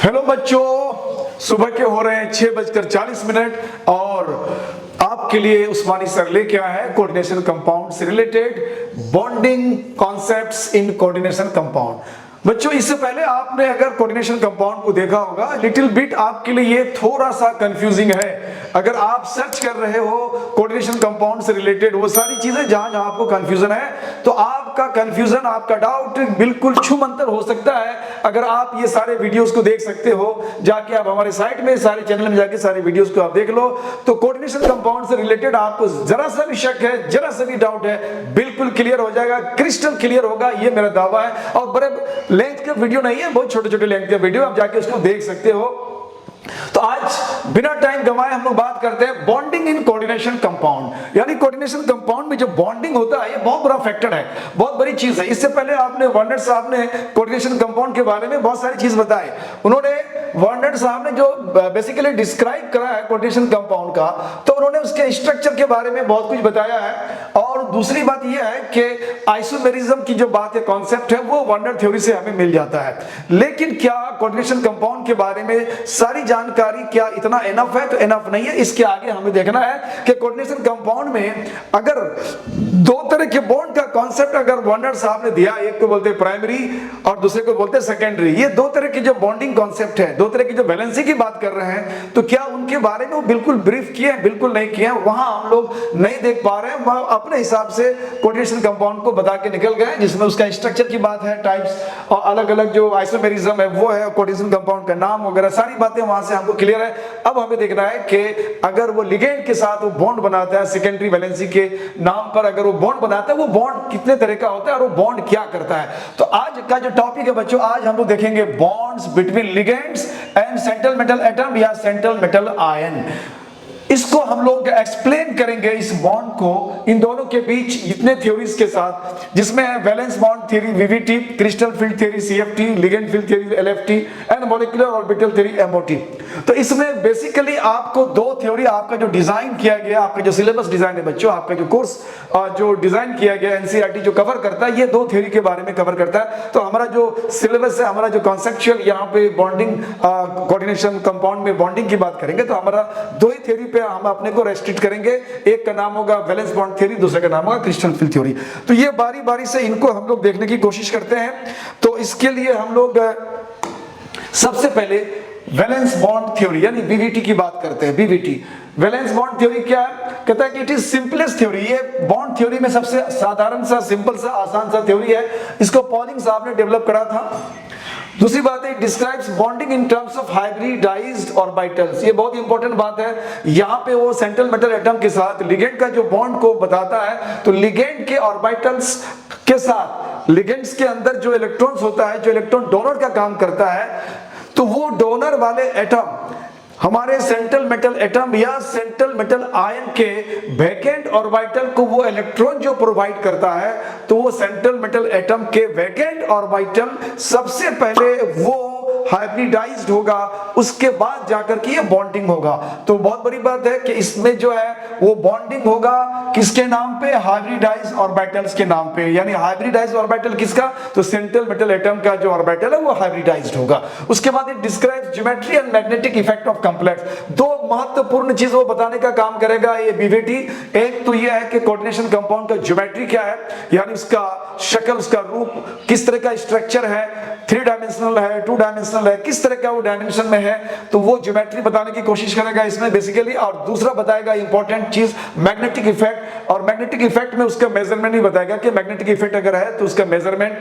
Hello बच्चों, सुबह के हो रहे हैं 6:40 और आपके लिए उस्मानी सर लेके आए हैं कोऑर्डिनेशन कंपाउंड से related bonding concepts in coordination compound. बच्चों, इससे पहले आपने अगर कोऑर्डिनेशन कंपाउंड को देखा होगा, लिटिल बिट आपके लिए ये थोड़ा सा कंफ्यूजिंग है। अगर आप सर्च कर रहे हो कोऑर्डिनेशन कंपाउंड से रिलेटेड वो सारी चीजें जहां जहां आपको कंफ्यूजन है, तो आपका कंफ्यूजन, आपका डाउट बिल्कुल छूमंतर हो सकता है अगर आप ये सारे वीडियोस को देख सकते हो। जाके आप हमारे साइट में सारे चैनल में जाके सारे वीडियोस को आप देख लो, तो कोऑर्डिनेशन कंपाउंड से रिलेटेड आपको जरा सा भी शक है, जरा सा भी डाउट है, बिल्कुल क्लियर हो जाएगा, क्रिस्टल क्लियर होगा, ये मेरा दावा है। और बड़े लेंथ का वीडियो नहीं है, बहुत छोटे छोटे लेंथ का वीडियो, आप जाके उसको देख सकते हो। तो आज बिना टाइम गंवाए हम लोग बात करते हैं बॉन्डिंग इन कोऑर्डिनेशन कंपाउंड। यानी कोऑर्डिनेशन कंपाउंड में जो बॉन्डिंग होता है, ये बहुत बड़ा फैक्टर है, बहुत बड़ी चीज है। इससे पहले आपने वर्नर साहब ने कोऑर्डिनेशन कंपाउंड के बारे में बहुत सारी चीज बताई। उन्होंने वर्नर साहब ने जो बेसिकली डिस्क्राइब करा है कोऑर्डिनेशन कंपाउंड का, तो उन्होंने उसके स्ट्रक्चर के बारे में बहुत कुछ बताया है। और दूसरी बात यह है कि आइसोमेरिज्म की जो बात है, कॉन्सेप्ट है, वो वर्नर थ्योरी से हमें मिल जाता है। लेकिन क्या कोऑर्डिनेशन कंपाउंड के बारे में सारी जानकारी क्या इतना इनफ है? तो इनफ नहीं है। इसके आगे हमें देखना है कि कोऑर्डिनेशन कंपाउंड में अगर दो तरह के बॉन्ड का कॉन्सेप्ट अगर वर्नर साहब ने दिया, एक को बोलते हैं प्राइमरी और दूसरे को बोलते हैं सेकेंडरी। ये दो तरह की जो बॉन्डिंग कॉन्सेप्ट है, दो तरह की जो वैलेंसी की बात कर रहे हैं, तो क्या उनके बारे में वो बिल्कुल ब्रीफ किए हैं? बिल्कुल नहीं किए हैं। वहां हम लोग नहीं देख पा रहे हैं, वह अपने हिसाब से कोऑर्डिनेशन कंपाउंड को बता के निकल गए, जिसमें उसका स्ट्रक्चर की बात है, टाइप्स और अलग अलग जो आइसोमेरिज्म है वो है, कोऑर्डिनेशन कंपाउंड का नाम वगैरह सारी बातें वहां से हमको क्लियर है। अब हमें देखना है कि अगर वो लिगेंड के साथ वो बॉन्ड बनाता है, सेकेंडरी वैलेंसी के नाम पर अगर वो बॉन्ड बनाता है, वो बॉन्ड कितने तरह का होता है और वो बॉन्ड क्या करता है। तो आज का जो टॉपिक है बच्चों, आज हम लोग देखेंगे bonds between ligands and central metal atom या सेंट्रल मेटल आयन। इसको हम लोग एक्सप्लेन करेंगे, इस बॉन्ड को, इन दोनों के बीच इतने थ्योरीज के साथ, जिसमें है valence bond theory VVT, crystal field theory CFT, ligand field theory LFT and molecular orbital theory MOT. तो इसमें बेसिकली आपको दो थ्योरी, आपका जो डिजाइन किया गया, आपका जो सिलेबस डिजाइन है बच्चों, आपका जो कोर्स जो डिजाइन किया गया एनसीईआरटी जो कवर करता है, ये दो थ्योरी के बारे में कवर करता है। तो हमारा जो सिलेबस है, हमारा जो कॉन्सेप्चुअल यहाँ पे बॉन्डिंग कोऑर्डिनेशन कंपाउंड में बॉन्डिंग की बात करेंगे, तो हमारा दो ही थ्योरी पे हम अपने को रेस्ट्रिक्ट करेंगे। एक का नाम होगा वैलेंस बॉन्ड थ्योरी, दूसरे का नाम होगा क्रिस्टल फील्ड थ्योरी। तो ये बारी बारी से इनको हम लोग देखने की कोशिश करते हैं। तो इसके लिए हम लोग सबसे पहले वैलेंस बॉन्ड थ्योरी यानी वीवीटी की बात करते हैं। वीवीटी वैलेंस बॉन्ड थ्योरी क्या है? कहता है कि इट इज सिंपलेस्ट थ्योरी। ये बॉन्ड थ्योरी में सबसे साधारण सा, सिंपल सा, आसान सा थ्योरी है। इसको पॉलिंग साहब ने डेवलप करा था। दूसरी बात है, describes bonding in terms of hybridised orbitals. ये बहुत इंपॉर्टेंट बात है। यहाँ पे वो सेंट्रल मेटल एटम के साथ लिगेंड का जो बॉन्ड को बताता है, तो लिगेंड के ऑर्बिटल्स के साथ लिगेंड्स के अंदर जो इलेक्ट्रॉन्स होता है, जो इलेक्ट्रॉन डोनर का काम करता है, तो वो डोनर वाले एटम हमारे सेंट्रल मेटल एटम या सेंट्रल मेटल आयन के वैकेंट ऑर्बिटल को वो इलेक्ट्रॉन जो प्रोवाइड करता है, तो वो सेंट्रल मेटल एटम के वैकेंट ऑर्बिटल सबसे पहले वो हाइब्रिडाइज्ड होगा, उसके बाद जाकर के ये बॉन्डिंग होगा। तो बहुत बड़ी बात है कि इसमें जो है वो बॉन्डिंग होगा किसके नाम पे? हाइब्रिडाइज्ड ऑर्बिटल्स के नाम पे। यानी हाइब्रिडाइज्ड ऑर्बिटल किसका? तो सेंट्रल मेटल एटम का जो ऑर्बिटल है वो हाइब्रिडाइज्ड होगा। उसके बाद it describes geometry and magnetic effect of complex. दो महत्वपूर्ण चीज वो बताने का काम करेगा ये वीवीटी। एक तो ये है कि कोऑर्डिनेशन कंपाउंड का ज्योमेट्री क्या है, यानी उसका शक्ल, उसका रूप, किस तरह का स्ट्रक्चर है, 3 डायमेंशनल है, 2 डायमेंशनल है, किस तरह का वो डायमेंशन में है, तो वो ज्योमेट्री बताने की कोशिश करेगा इसमें बेसिकली। और दूसरा बताएगा इंपॉर्टेंट चीज मैग्नेटिक इफेक्ट। और मैग्नेटिक इफेक्ट में उसका मेजरमेंट ही बताएगा कि मैग्नेटिक इफेक्ट अगर है तो उसका मेजरमेंट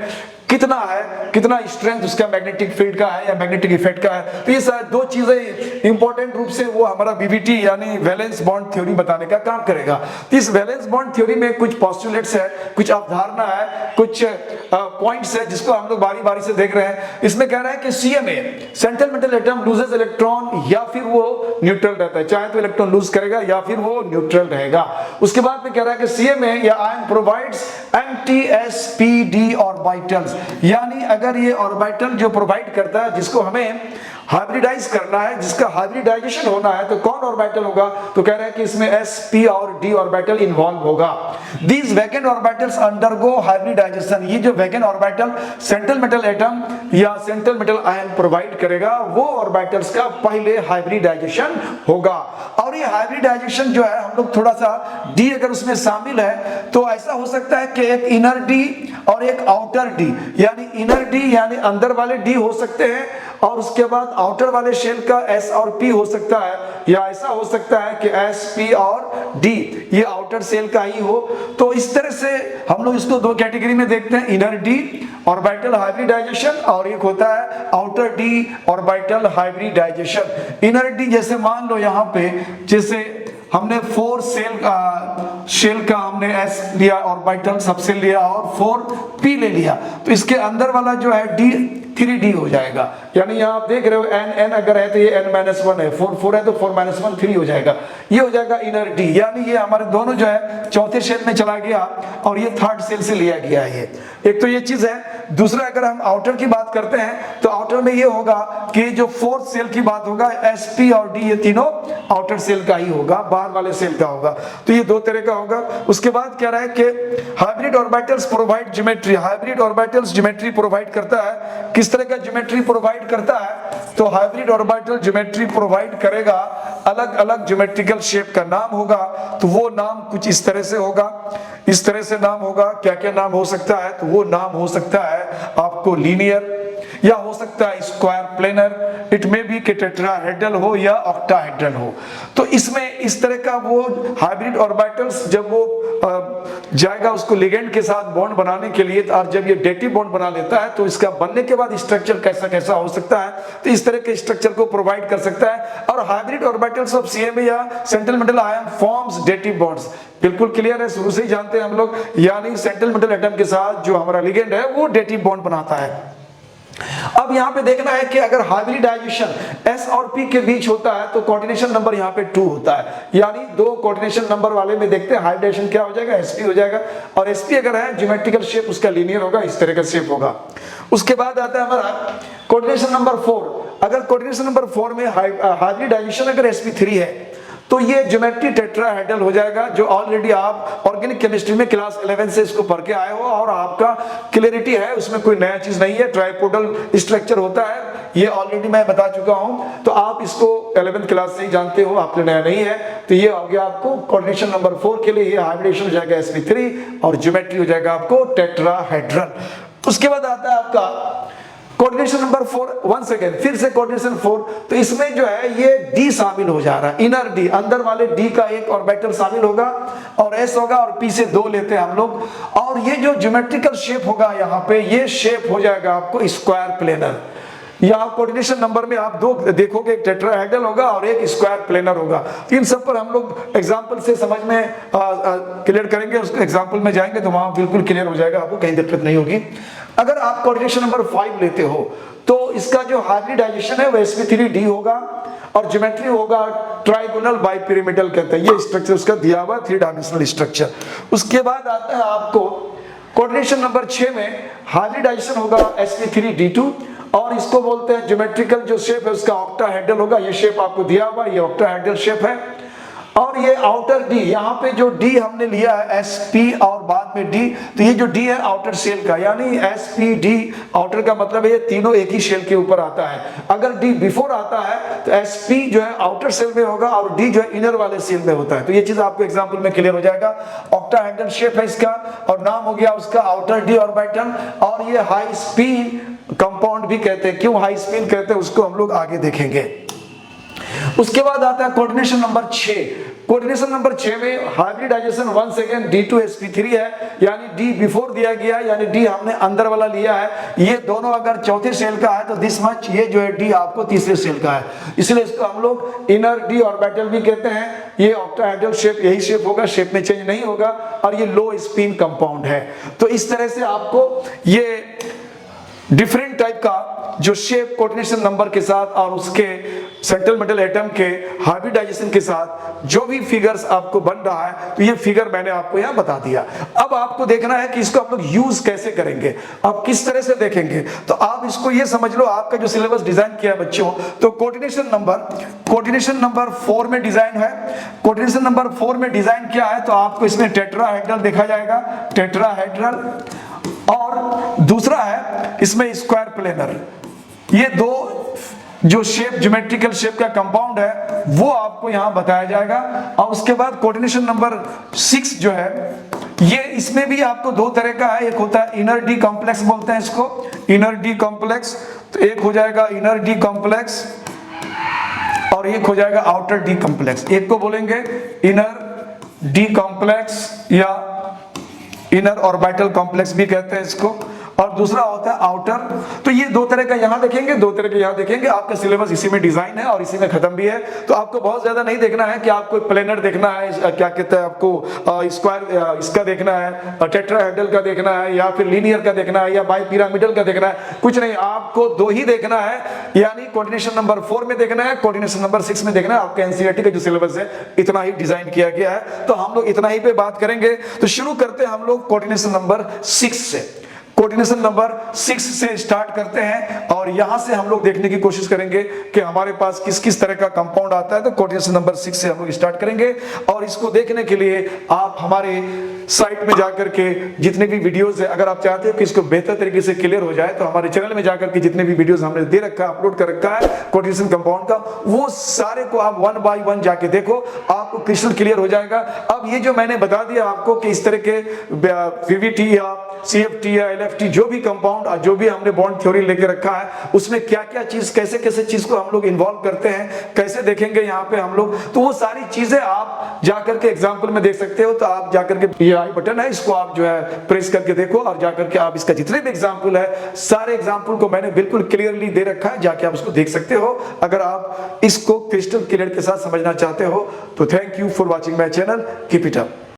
कितना है, कितना स्ट्रेंथ उसका मैग्नेटिक फील्ड का है या मैग्नेटिक इफेक्ट का है। तो ये सारी दो चीजें इंपॉर्टेंट रूप से वो हमारा वीवीटी यानी वैलेंस बॉन्ड थ्योरी बताने का काम करेगा। तो इस वैलेंस बॉन्ड थ्योरी में कुछ पोस्टुलेट्स है, कुछ अवधारणा है, कुछ पॉइंट्स है, जिसको हम लोग बारी बारी से देख रहे हैं। इसमें कह रहा है कि CMA central metal atom loses electron या फिर वो न्यूट्रल रहता है, चाहे तो इलेक्ट्रॉन लूज करेगा या फिर वो न्यूट्रल रहेगा। उसके बाद में कह रहा है कि सीएमए या आयन प्रोवाइड्स एमटीएसपीडी ऑर्बिटल्स, यानी अगर ये ऑर्बिटल जो प्रोवाइड करता है, जिसको हमें हाइब्रिडाइज करना है, जिसका हाइब्रिडाइजेशन होना है, तो कौन ऑर्बिटल होगा? तो कह रहे हैं कि इसमें s, p और d ऑर्बिटल इन्वॉल्व होगा। These vacant orbitals undergo hybridization। ये जो vacant orbital central metal atom या सेंट्रल मेटल आयन प्रोवाइड करेगा वो ऑर्बिटल्स का पहले हाइब्रिडाइजेशन होगा। और ये हाइब्रिडाइजेशन जो है हम लोग थोड़ा सा डी अगर उसमें शामिल है तो ऐसा हो सकता है कि एक इनर डी और एक आउटर डी, यानी इनर डी यानी अंदर वाले डी हो सकते हैं और उसके बाद आउटर वाले शेल का एस और पी हो सकता है, या ऐसा हो सकता है कि एस पी और डी ये आउटर सेल का ही हो। तो इस तरह से हम लोग इसको दो कैटेगरी में देखते हैं, इनर डी ऑर्बिटल हाइब्रिडाइजेशन और एक होता है outer D orbital hybridisation. Inner D जैसे मान लो यहाँ पे जैसे हमने 4 शेल का हमने एस लिया ऑर्बिटल सबसे लिया और 4p ले लिया, तो इसके अंदर वाला जो है डी 3d हो जाएगा। यानी यहाँ आप देख रहे हो n अगर है तो ये n-1 है, 4 है तो 4-1 3 हो जाएगा, ये हो जाएगा इनर डी। यानी ये हमारे दोनों जो है चौथे शेल में चला गया और ये थर्ड सेल से लिया गया है। एक तो ये चीज है। दूसरा अगर हम आउटर की बात करते हैं तो आउटर में ये होगा कि जो 4th सेल की बात होगा sp और d ये तीनों आउटर सेल का ही होगा, बाहर वाले सेल का होगा। तो ये दो तरह का होगा। उसके बाद क्या रहा है कि hybrid orbitals provide geometry, hybrid orbitals geometry provide करता है। किस तरह का ज्योमेट्री प्रोवाइड करता है? तो हाइब्रिड ऑर्बिटल ज्योमेट्री प्रोवाइड करेगा, अलग अलग ज्योमेट्रिकल शेप का नाम होगा। तो वो नाम कुछ इस तरह से होगा, इस तरह से नाम होगा। क्या क्या नाम हो सकता है? तो वो नाम हो सकता है आपको लीनियर, या हो सकता है स्क्वायर प्लेनर, इट में भी कि टेट्राहेड्रल हो या ऑक्टाहेड्रल हो। तो इसमें इस तरह का वो हाइब्रिड ऑर्बिटल्स जब वो जाएगा उसको लिगेंड के साथ बॉन्ड बनाने के लिए, और जब ये डेटिव बॉन्ड बना लेता है तो इसका बनने के बाद स्ट्रक्चर कैसा कैसा हो सकता है, तो इस तरह के स्ट्रक्चर को प्रोवाइड कर सकता है। और हाइब्रिड ऑर्बिटल्स ऑफ CMA या central metal ion forms dative bonds, बिल्कुल क्लियर है, शुरू से ही जानते हैं हम लोग। यानी सेंट्रल मेटल एटम के साथ जो हमारा लिगेंड है वो डेटिव बॉन्ड बनाता है। अब यहाँ पे देखना है कि अगर हाइब्रिडाइजेशन S और P के बीच होता है तो कोऑर्डिनेशन नंबर यहाँ पे 2 होता है। यानी दो कोऑर्डिनेशन नंबर वाले में देखते हैं हाइब्रिडाइजेशन क्या हो जाएगा, sp हो जाएगा। और sp अगर है ज्योमेट्रिकल शेप उसका लीनियर होगा, इस तरह का शेप होगा। उसके बाद आता है हमारा कोऑर्डिनेशन नंबर 4। अगर कोऑर्डिनेशन नंबर 4 में हाइब्रिडाइजेशन अगर sp3 है तो ये ज्योमेट्री टेट्राहेड्रल हो जाएगा, जो ऑलरेडी आप ऑर्गेनिक केमिस्ट्री में क्लास 11 से इसको पढ़ के आए हो और आपका क्लियरिटी है, उसमें कोई नया चीज नहीं है। ट्राइपोडल स्ट्रक्चर होता है, ये ऑलरेडी मैं बता चुका हूं, तो आप इसको 11th क्लास से ही जानते हो, आपके नया नहीं है। तो ये हो गया आपको कोऑर्डिनेशन नंबर 4 के लिए, ये हाइब्रिडेशन हो जाएगा sp3 और ज्योमेट्री हो जाएगा आपको टेट्राहेड्रल। उसके बाद आता है आपका कोऑर्डिनेशन नंबर 4, वन सेकेंड, फिर से कोऑर्डिनेशन 4। तो इसमें जो है ये डी शामिल हो जा रहा है, इनर डी, अंदर वाले डी का एक ऑर्बिटल शामिल होगा और एस होगा और पी से 2 लेते हैं हम लोग। और ये जो ज्योमेट्रिकल शेप होगा यहाँ पे, ये शेप हो जाएगा आपको स्क्वायर प्लेनर। यहाँ कोऑर्डिनेशन नंबर में आप दो देखोगे, एक टेट्राहेड्रल होगा और एक स्क्वायर प्लेनर होगा। इन सब पर हम लोग एग्जांपल से समझ में क्लियर करेंगे, उसको एग्जांपल में जाएंगे तो वहां बिल्कुल क्लियर हो जाएगा, आपको कहीं दिक्कत नहीं होगी। अगर आप कोऑर्डिनेशन नंबर 5 लेते हो तो इसका जो हाइब्रिडाइजेशन है वो sp3d होगा और ज्योमेट्री होगा ट्राइगोनल बाइपिरामिडल कहते हैं, ये स्ट्रक्चर उसका दिया हुआ 3 डायमेंशनल स्ट्रक्चर। उसके बाद आता है आपको कोऑर्डिनेशन नंबर 6 में हाइब्रिडाइजेशन होगा sp3d2 और इसको बोलते हैं ज्योमेट्रिकल जो शेप है उसका ऑक्टाहेड्रल होगा। ये शेप आपको दिया हुआ, ये ऑक्टाहेड्रल शेप है। और ये आउटर डी, यहाँ पे जो डी हमने लिया है sp और बाद में डी, तो ये जो डी है आउटर सेल का, यानी sp d आउटर का मतलब है ये तीनों एक ही शेल के ऊपर आता है। अगर डी बिफोर आता है तो sp जो है आउटर सेल में होगा और डी जो है इनर वाले सेल में होता है। तो ये चीज आपको एग्जांपल में क्लियर हो जाएगा। ऑक्टाहेड्रल शेप है इसका और नाम हो गया उसका आउटर डी ऑर्बिटल। और ये हाई स्पीन कंपाउंड भी कहते हैं, क्यों हाई स्पीन कहते हैं उसको हम लोग आगे देखेंगे। उसके बाद आता है कोऑर्डिनेशन नंबर 6। कोऑर्डिनेशन नंबर 6 में hybridisation once again d2 sp3 है, यानी d बिफोर दिया गया है, यानी d हमने अंदर वाला लिया है। ये दोनों अगर चौथे सेल का है तो दिस मच, ये जो है d आपको तीसरे सेल का है, इसलिए इसको हम लोग इनर d ऑर्बिटल भी कहते हैं। ये ऑक्टाहेड्रल शेप, यही शेप होगा, शेप में चेंज नहीं होगा और ये लो स्पिन कंपाउंड है। तो इस तरह से आपको ये डिफरेंट टाइप का जो शेप कोऑर्डिनेशन नंबर के साथ और उसके सेंट्रल मेटल एटम के हाइब्रिडाइजेशन के साथ जो भी फिगर्स आपको बन रहा है, तो ये फिगर मैंने आपको यहाँ बता दिया। अब आपको देखना है कि इसको आप लोग यूज कैसे करेंगे, आप किस तरह से देखेंगे। तो आप इसको ये समझ लो, आपका जो सिलेबस डिजाइन किया है बच्चों, तो कोऑर्डिनेशन नंबर 4 में डिजाइन है। कोऑर्डिनेशन नंबर 4 में डिजाइन क्या है, तो आपको इसमें टेट्राहेड्रल देखा जाएगा, टेट्राहेड्रल। और दूसरा है इसमें स्क्वायर प्लेनर। ये दो जो शेप, ज्योमेट्रिकल शेप का कंपाउंड है वो आपको यहां बताया जाएगा। और उसके बाद कोऑर्डिनेशन नंबर 6 जो है, ये इसमें भी आपको दो तरह का है। एक होता है इनर डी कॉम्प्लेक्स, बोलते हैं इसको इनर डी कॉम्प्लेक्स। तो एक हो जाएगा इनर डी कॉम्प्लेक्स और एक हो जाएगा आउटर डी कॉम्प्लेक्स। एक को बोलेंगे इनर डी कॉम्प्लेक्स या इनर ऑर्बिटल कॉम्प्लेक्स भी कहते हैं इसको, और दूसरा होता है आउटर। तो ये दो तरह का यहां देखेंगे, दो तरह के यहां देखेंगे। आपका सिलेबस इसी में डिजाइन है और इसी में खत्म भी है, तो आपको बहुत ज्यादा नहीं देखना है कि आपको प्लेनर देखना है, क्या कहते हैं आपको स्क्वायर इसका देखना है, टेट्राहेड्रल का देखना है, या फिर लीनियर का देखना है, या बाई पिरामिडल का देखना है। कुछ नहीं, आपको दो ही देखना है, यानी कोऑर्डिनेशन नंबर 4 में देखना है, कोऑर्डिनेशन नंबर 6 में देखना है। आपका एनसीईआरटी का जो सिलेबस है इतना ही डिजाइन किया गया है, तो हम लोग इतना ही पे बात करेंगे। तो शुरू करते हैं हम लोग कोऑर्डिनेशन नंबर 6 से। कोऑर्डिनेशन नंबर 6 से स्टार्ट करते हैं और यहां से हम लोग देखने की कोशिश करेंगे कि हमारे पास किस किस तरह का कंपाउंड आता है। तो कोऑर्डिनेशन नंबर 6 से हम लोग स्टार्ट करेंगे, और इसको देखने के लिए आप हमारे साइट में जाकर के जितने भी वीडियोस है, अगर आप चाहते हो कि इसको बेहतर तरीके से क्लियर हो जाए, तो हमारे चैनल में जाकर के जितने भी वीडियोस हमने दे रखा है, अपलोड कर रखा है कोऑर्डिनेशन कंपाउंड का, वो सारे को आप 1 बाय 1 जाके देखो, आपको क्रिस्टल क्लियर हो जाएगा। अब ये जो मैंने बता दिया आपको कि इस तरह के वीवीटी या सीएफटी या एलएफटी जो भी कंपाउंड, जो भी हमने बॉन्ड थ्योरी लेके रखा है, उसमें क्या क्या चीज, कैसे कैसे चीज को हम लोग इन्वॉल्व करते हैं, कैसे देखेंगे यहाँ पे हम लोग, तो वो सारी चीजें आप जाकर के एग्जाम्पल में देख सकते हो। तो आप जाकर के ये आई बटन है, इसको आप जो है प्रेस करके देखो, और जाकर के आप इसका जितने भी एग्जाम्पल है, सारे एग्जाम्पल को मैंने बिल्कुल क्लियरली दे रखा है, जाके आप उसको देख सकते हो अगर आप इसको क्रिस्टल क्लियर के साथ समझना चाहते हो। तो thank you for watching my channel, keep it up.